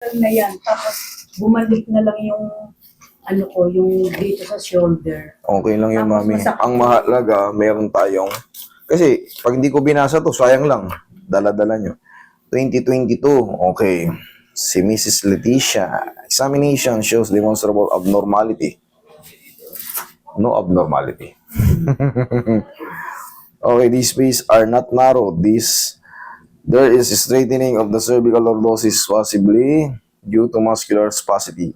matagal na yan. Tapos bumalik na lang yung ano ko, yung dito sa shoulder. Okay lang yun, Tapos mami. masakit. Ang mahalaga, meron tayong... Kasi, pag hindi ko binasa to, sayang lang. Dala-dala nyo. 2022, okay. Si Mrs. Leticia. Examination shows demonstrable abnormality. No abnormality. Okay, these spaces are not narrow. There is straightening of the cervical lordosis possibly due to muscular spasticity.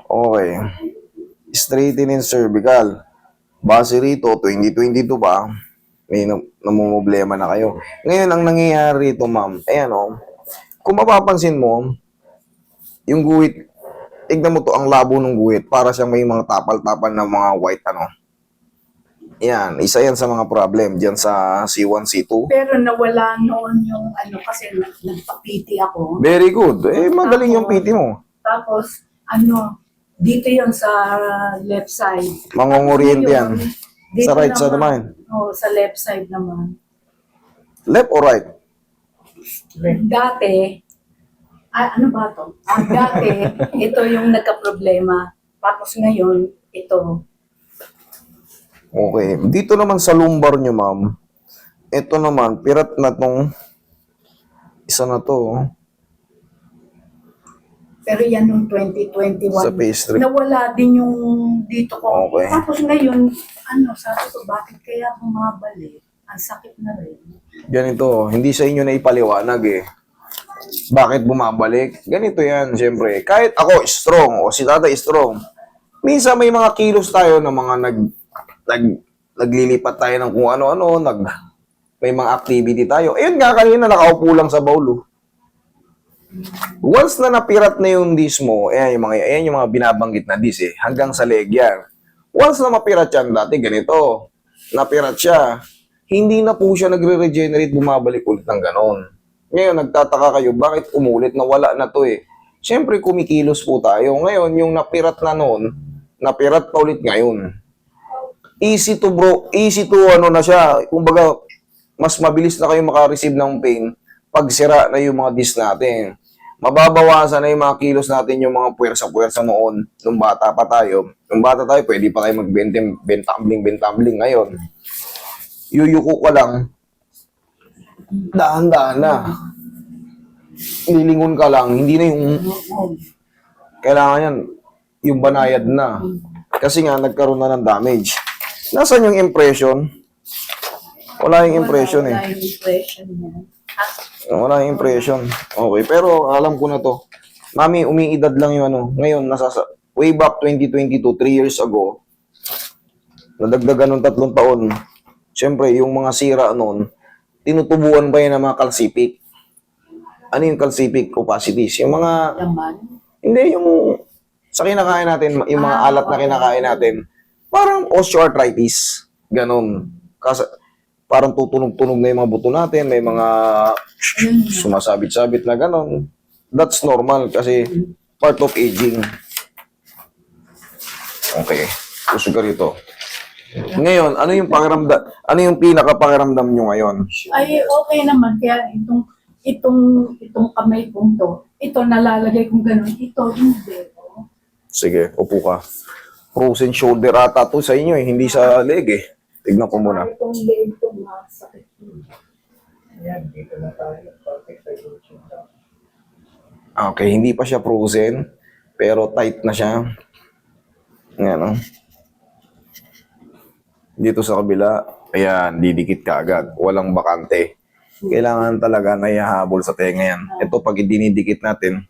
Okay. Straightening cervical. Base rito, 2022 pa, may namumblema na kayo. Ngayon, ang nangyayari rito, ma'am, ayan o, kung mapapansin mo, yung guhit, tignan mo to, ang labo ng guhit, para siyang may mga tapal-tapal na mga white, ano. Yan, isa yan sa mga problem dyan sa C1, C2. Pero nawala noon yung ano, kasi nagpa-PT ako. Very good. Eh, magaling yung PT mo. Tapos, ano, dito yon sa left side. Mangungoriente yan. Dito Sa right side naman. Oo, sa left side naman. Left or right? Dati, ano ba to? Dati, ito yung nagka-problema. Tapos ngayon, ito. Okay. Dito naman sa lumbar nyo, ma'am, ito naman, pirat na tong isa na to. Oh. Pero yan nung 2021. Sa pastry. Nawala din yung dito ko. Okay. Tapos ngayon, ano, sabi ko, bakit kaya bumabalik? Ang sakit na rin. Ganito, hindi sa inyo na ipaliwanag eh. Bakit bumabalik? Ganito yan, siyempre. Kahit ako strong o si tatay strong, minsan may mga kilos tayo na mga naglilipat tayo ng kung ano-ano, may mga activity tayo. Ayun nga, kanina nakaupo lang sa baulo. Once na napirat na yung disc mo, ayan yung mga binabanggit na disc eh, hanggang sa leg yan. Once na mapirat yan, dati ganito, napirat siya, hindi na po siya nagre-regenerate, bumabalik ulit ng ganon. Ngayon, nagtataka kayo, bakit umulit? Nawala na to eh. Siyempre, kumikilos po tayo. Ngayon, yung napirat na noon, napirat pa ulit ngayon. Easy to ano na siya. Kumbaga, mas mabilis na kayo makareceive ng pain pag sira na yung mga disc natin. Mababawasan na yung mga kilos natin, yung mga puwersa-puwersa noon, nung bata pa tayo. Nung bata tayo, pwede pa tayo mag-bentambling ngayon. Yuyuko ka lang, dahan-dahan na. Lilingon ka lang, hindi na yung... Kailangan yan, yung banayad na. Kasi nga, nagkaroon na ng damage. Nasaan yung impression? Wala yung impression eh. Wala yung impression niya. Wala yung impression. Okay, pero alam ko na to. Mami, umiidad lang yung ano. Ngayon, way back 2022, 3 years ago, nadagdagan ng 3 taon. Siyempre, yung mga sira noon, tinutubuan pa yan ng mga calcific. Ano yung calcific opacities? Yung mga... Laman. Hindi, yung sa kinakain natin, yung mga alat na kinakain natin, parang osteoarthritis. Ganon. Kasi parang tutunog-tunog na yung mga buto natin, may mga sumasabit-sabit na ganon. That's normal kasi part of aging. Okay. Puso ka rito. Ngayon, ano yung pakiramdam? Ano yung pinaka-pakiramdam nyo ngayon? Ay, okay naman. Kaya itong kamay kong to, ito nalalagay kong ganun, ito hindi. Sige, upo ka. Frozen shoulder ata to sa inyo eh, hindi sa leg eh. Tignan ko muna. Itong leg ko masakit. Ayan, dito na tayo. Perfect sa YouTube. Okay, hindi pa siya frozen, pero tight na siya. Ayan, oh. Dito sa kabila, ayan, didikit ka agad. Walang bakante. Kailangan talaga na ihahabol sa tenga yan. Ito, pag dinidikit natin,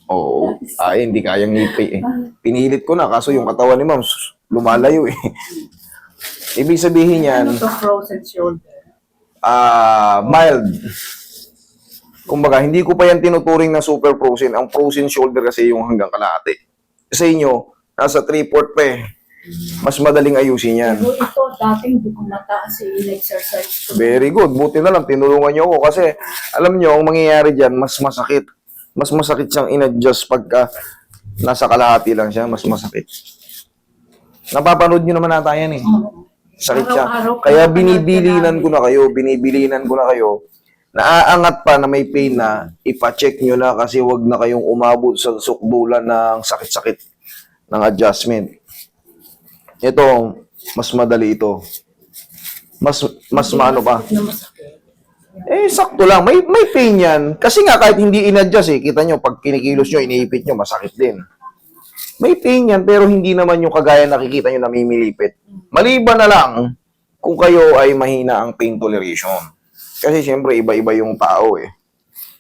oo, ay, hindi kayang ngipi eh. Pinilit ko na, kaso yung katawan ni ma'am, lumalayo eh. Ibig sabihin yan, Ano to frozen shoulder? mild. Kumbaga, hindi ko pa yan tinuturing na super frozen. Ang frozen shoulder kasi yung hanggang kalahati. Sa inyo, nasa 3/4 pa eh. Mas madaling ayusin yan. Pero ito, dati hindi ko mataas in-exercise ko. Very good. Buti na lang, tinulungan niyo ako. Kasi, alam niyo, ang mangyayari dyan, mas masakit. Mas masakit siyang in-adjust pagka nasa kalahati lang siya, mas masakit. Napapanood niyo naman nata yan eh. Sakit siya. Araw-araw Kaya pinapanood binibilinan ka ko na kayo, naaangat pa na may pain na, ipacheck nyo na kasi wag na kayong umabot sa sukdulan ng sakit-sakit ng adjustment. Ito, mas madali ito. Mas maano pa. Na masakit. Sakto lang. May pain yan. Kasi nga, kahit hindi in-adjust kita nyo, pag kinikilos nyo, iniipit nyo, masakit din. May pain yan, pero hindi naman yung kagaya nakikita nyo namimilipit. Maliban na lang kung kayo ay mahina ang pain toleration. Kasi siyempre, iba-iba yung tao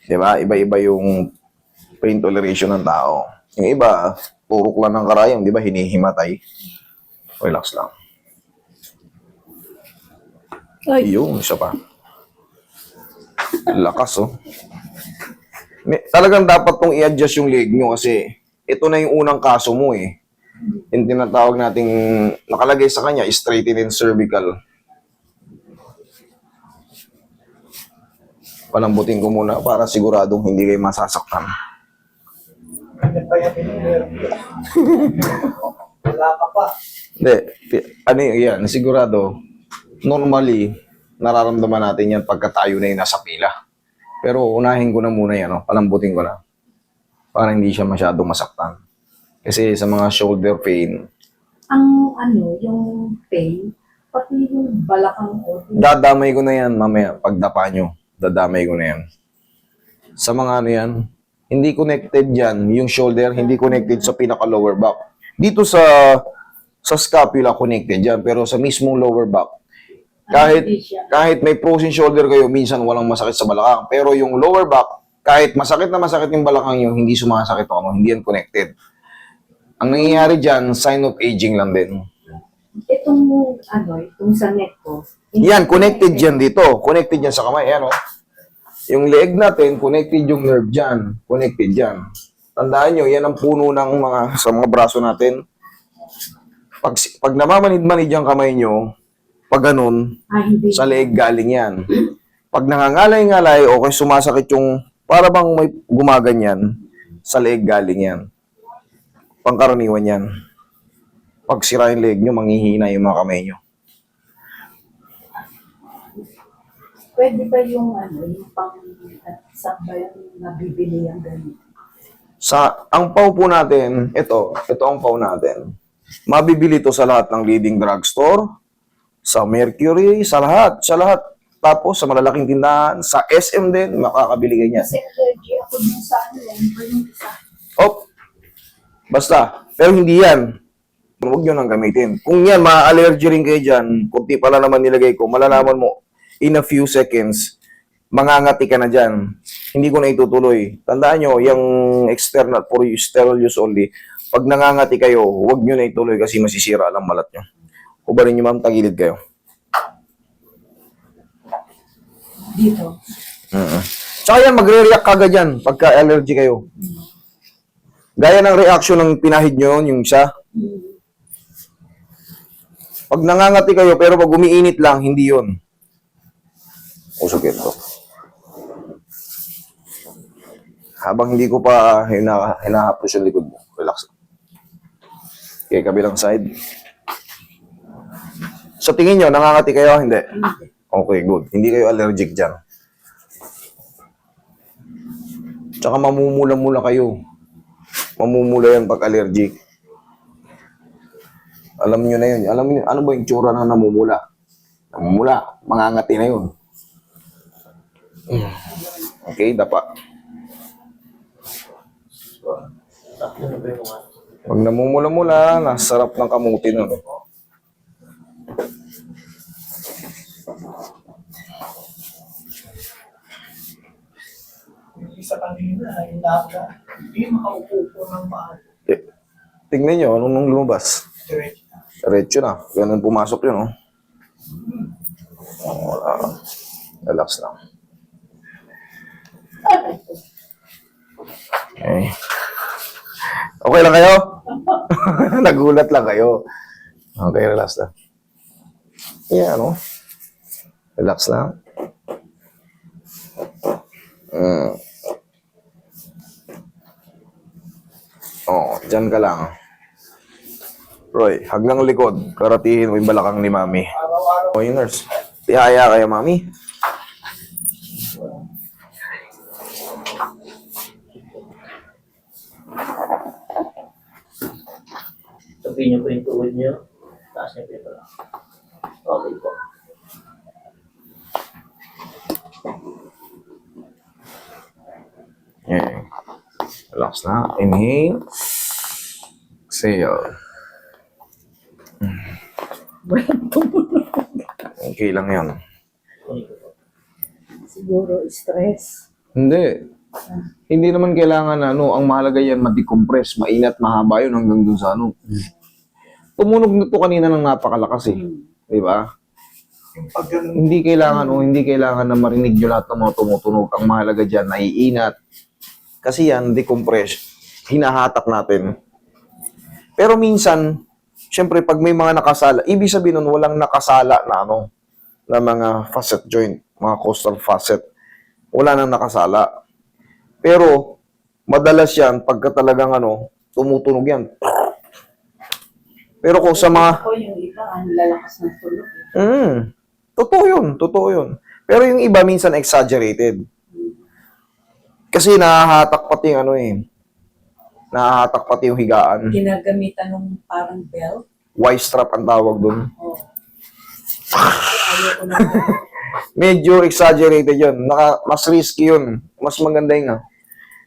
Diba? Iba-iba yung pain toleration ng tao. Yung iba, turok lang ng karayang, di ba? Hinihimatay. Relax lang. Ay, Yung isa pa. Lakas, Talagang dapat tong i-adjust yung leg nyo kasi ito na yung unang kaso mo Yung tinatawag nating nakalagay sa kanya, straighten and cervical. Palambutin ko muna para siguradong hindi kayo masasaktan. Wala ka pa. Hindi, ano yan, sigurado, normally, nararamdaman natin yan pagka tayo na yung nasa pila. Pero unahin ko na muna yan, palambutin ko na. Para hindi siya masyadong masaktan. Kasi sa mga shoulder pain, ang yung pain, pati yung balakang o. dadamay ko na yan mamaya, pagdapa nyo. Dadamay ko na yan. Sa mga yan, hindi connected yan, yung shoulder, hindi connected sa pinaka-lower back. Dito sa scapula connected yan, pero sa mismong lower back, kahit may frozen shoulder kayo, minsan walang masakit sa balakang. Pero yung lower back, kahit masakit na masakit yung balakang nyo, hindi sumasakit hindi yan connected. Ang nangyayari dyan, sign of aging lang din. Itong sa neck ko. Yan, connected yan dito. Connected yan sa kamay. Yan, Yung leg natin, connected yung nerve dyan. Connected yan. Tandaan nyo, yan ang puno ng sa mga braso natin. Pag namamanid-manid yung kamay nyo, pag ganun, sa leg galing yan. Pag nangangalay-ngalay o kung sumasakit yung, para bang may gumaganyan, sa leg galing yan. Pangkaraniwan yan. Pag sira yung leg nyo, manghihina yung mga kamay nyo. Pwede ba yung yung saan ba yung nabibili ang ganito? Ang pau po natin, ito ang pau natin. Mabibili to sa lahat ng leading drugstore, sa Mercury, sa lahat. Tapos sa malalaking tindahan, sa SM din, makakabili ganyan. Kasi allergy ako dun sa yung isa. Basta. Pero hindi yan. Huwag nyo nang gamitin. Kung yan, ma-allergy rin kayo dyan, kunti pala naman nilagay ko, malalaman mo, in a few seconds, mangangati ka na dyan. Hindi ko na itutuloy. Tandaan nyo, yung external, for sterile use only, pag nangangati kayo, huwag nyo na ituloy kasi masisira lang balat nyo. Hubarin nyo, ma'am, tagilid kayo. Dito. Tsaka yan, magre-react kagad yan pagka allergy kayo. Gaya ng reaction ng pinahid nyo, yung isa. Pag nangangati kayo, pero pag umiinit lang, hindi yun. Usugin to. Habang hindi ko pa hinahapos yung likod mo, relax. Okay, kabilang side. Sa tingin nyo, nangangati kayo? Hindi. Okay, good. Hindi kayo allergic dyan. Tsaka mamumula-mula kayo. Mamumula yan pag allergic. Alam nyo na yun. Alam nyo, ano ba yung tsura ng namumula? Namumula. Mangangati na yun. Okay, dapa. Pag namumula-mula, nasarap ng kamuti nun. Yung isa kanina, hindi makaupo po ng maaari. Tingnan nyo, anong lumabas? Diretso. Diretso na. Ganun pumasok yun, Wala. Relax lang. Okay. Okay lang kayo? Nagulat lang kayo. Okay, relax lang. Yeah, relax lang. Dyan ka lang. Roy, haglang likod. Karatihin mo yung balakang ni Mami. Araw-araw. O, yung nurse. Tihaya kayo, Mami. niyo po yung tuhod niyo. Taas niyo po ito lang. Okay po. Yeah. Relax na. Inhale. Exhale. Okay lang yan. Kunin ko po. Siguro stress. Hindi. Hindi naman kailangan ang mahalaga yan ma-decompress, mainat, mahaba yun hanggang dun sa Tumunog na to kanina ng napakalakas Di ba? Yung pag ganun, Hindi kailangan na marinig nyo lahat ng mga tumutunog. Ang mahalaga dyan, naiinat. Kasi yan, decompress. Hinahatak natin. Pero minsan, syempre, pag may mga nakasala, ibig sabihin nun, walang nakasala na na mga facet joint, mga costal facet. Wala nang nakasala. Pero, madalas yan, pagka talagang tumutunog yan. Pero kung sa mga... Ako yung iba, ang lalakas ng tulog. Totoo yun. Pero yung iba minsan exaggerated. Kasi nahahatak pati nahahatak pati yung higaan. Ginagamitan ng parang belt. Y-strap ang tawag dun. Oh. Ayoko na. Medyo exaggerated yun. Mas risky yun. Mas maganda yung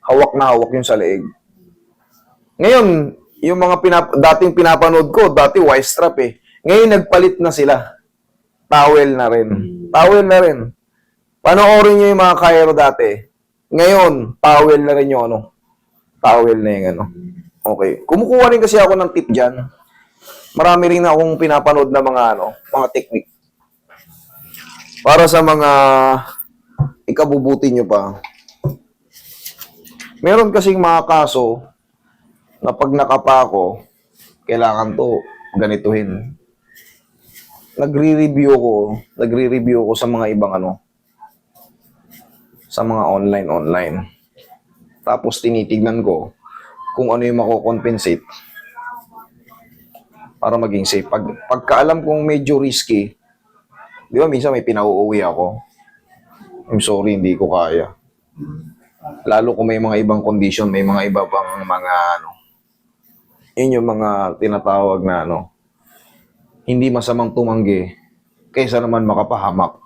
hawak na hawak yun sa leeg. Ngayon, yung mga dating pinapanood ko, dati Y-strap Ngayon nagpalit na sila. Towel na rin. Panoorin nyo yung mga Cairo dati. Ngayon, towel na rin yung Towel na yung Okay. Kumukuha rin kasi ako ng tip dyan. Marami rin akong pinapanood na mga technique. Para sa mga ikabubuti nyo pa. Meron kasing mga kaso na pag nakapa ako, kailangan to ganituhin. Nagre-review ko sa mga ibang sa mga online. Tapos tinitignan ko kung ano yung mako-compensate para maging safe. Pagkaalam kong medyo risky, di ba minsan may pinauuwi ako. I'm sorry, hindi ko kaya. Lalo kung may mga ibang condition, may mga iba pang mga yun yung mga tinatawag na hindi masamang tumanggi kaysa naman makapahamak.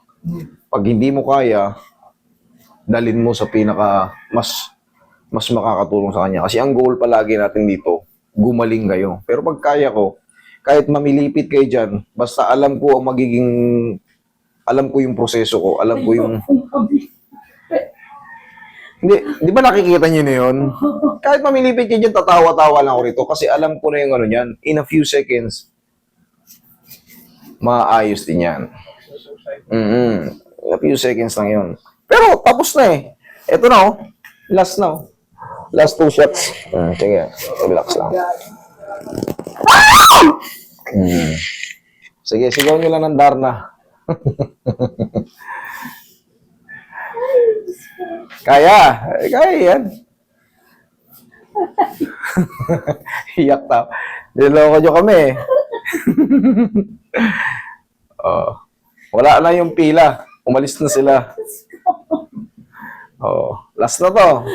Pag hindi mo kaya, dalin mo sa pinaka mas makakatulong sa kanya. Kasi ang goal palagi natin dito, gumaling kayo. Pero pag kaya ko, kahit mamilipit kayo dyan, basta alam ko yung proseso ko, alam ko yung... Hindi, di ba nakikita niyo na yun? Kahit mamilipit kayo dyan, tatawa-tawa lang ako rito kasi alam ko na yung yan. In a few seconds, maayos din yan. In a few seconds lang yun. Pero tapos na Ito na Last na Last 2 shots. Sige, relax lang. Sige, sigaw nyo lang ng Darna. Kaya yan. Iyak ta. Niloko nyo kami wala na yung pila. Umalis na sila. Last na to.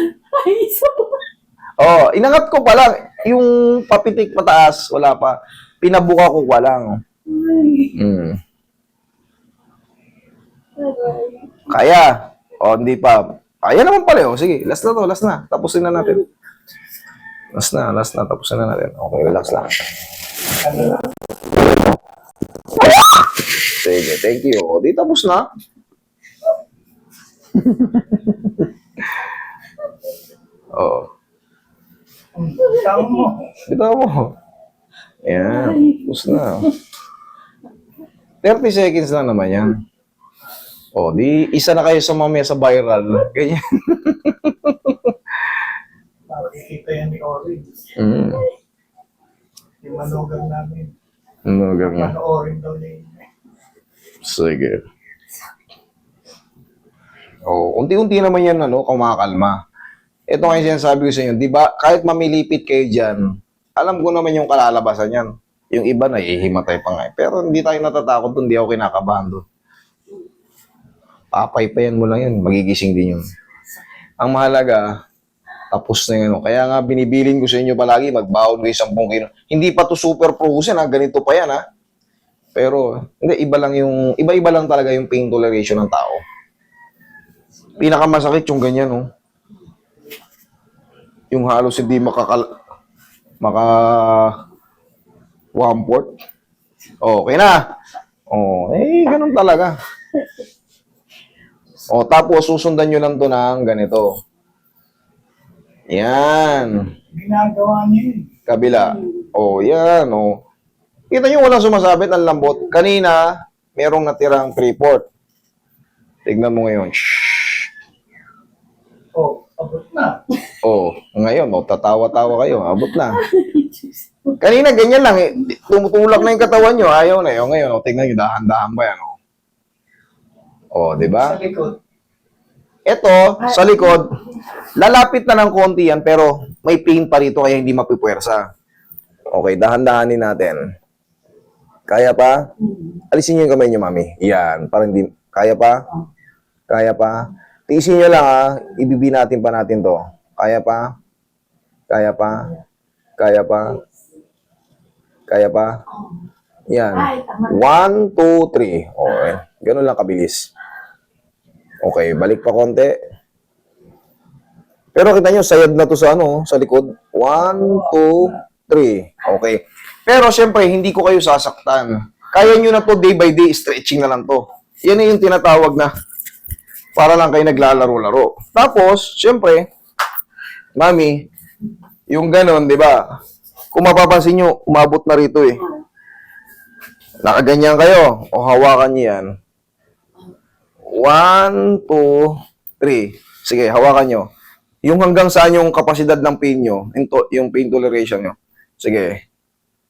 Inangat ko pa lang. Yung papitik pataas, wala pa. Pinabuka ko pa lang. Kaya. Hindi pa. Kaya naman pala. Sige, last na to, last na. Tapusin na natin. Last na. Tapusin na natin. Okay, relax lang. Sige, thank you. Di tapos na. Bitaw mo. Ayan, tapos na. 30 seconds lang naman yan. Di isa na kayo sa mamaya sa viral. Ganyan. Nakikita yan ni Orange. Yung manugang namin. Manugang na. Panoorin daw niya. Sige. Unti-unti naman yan, kumakalma. Ito nga yung sinasabi ko sa inyo, di ba, kahit mamilipit kayo dyan, alam ko naman yung kalalabasan yan. Yung iba na ihimatay pa nga. Pero hindi tayo natatakot doon, hindi ako kinakabahan doon. Papaypayan mo lang yun, magigising din yun. Ang mahalaga, Tapos na yun. Kaya nga binibilin ko sa inyo palagi, magbaon kayo 10 kilo. Hindi pa to super frozen ha, ganito pa yan ha. Pero, hindi, iba-iba lang talaga yung pain toleration ng tao. Pinakamasakit yung ganyan, no? Yung halos hindi maka 1/4. Okay na. Ganun talaga. Tapos susundan nyo lang to ng ganito. Yan. Ginagawa niya yun. Kabila. Yan, Kita nyo walang sumasabit, ang lambot. Kanina, merong natirang 3/4. Tignan mo ngayon. Abot na. Ngayon, tatawa-tawa kayo. Abot na. Kanina, ganyan lang. Tumutulak na yung katawan nyo. Ayaw na yun. Ngayon, tignan nyo, dahan-dahan ba yan? Di ba? Sa likod. Ito, sa likod, lalapit na ng konti yan, pero may pain pa rito kaya hindi mapipwersa. Okay, dahan-dahanin natin. Kaya pa? Alisin nyo yung kamay nyo, mami. Yan, parang hindi. Kaya pa? Kaya pa? Tiisin nyo lang, ha. Ibibi natin to. Kaya pa? Kaya pa? Kaya pa? Kaya pa? Yan. 1, 2, 3. Okay. Ganun lang kabilis. Okay, balik pa konti. Pero kita nyo, sayad na to sa sa likod. 1, 2, 3. Okay. Pero syempre, hindi ko kayo sasaktan. Kaya nyo na to day by day, stretching na lang to. Yan na yung tinatawag na para lang kayo naglalaro-laro. Tapos, syempre, mami, yung ganon, di ba? Kung mapapansin nyo, umabot na rito eh. Nakaganyan kayo, hawakan nyo yan. 1, 2, 3. Sige, hawakan nyo. Yung hanggang saan yung kapasidad ng pain nyo, yung pain toleration nyo. Sige.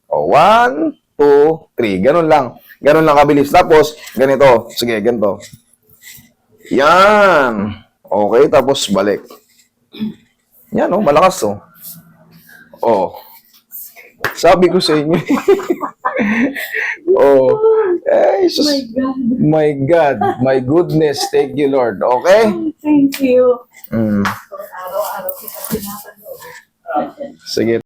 1, 2, 3. Ganun lang. Ganun lang kabilis. Tapos, ganito. Sige, ganito. Yan. Okay, tapos balik. Yan, malakas, Sabi ko sa inyo. Jesus. My God. My goodness. Thank you, Lord. Okay? Thank you. Mm. Araw-araw kita pinapanood. Sige.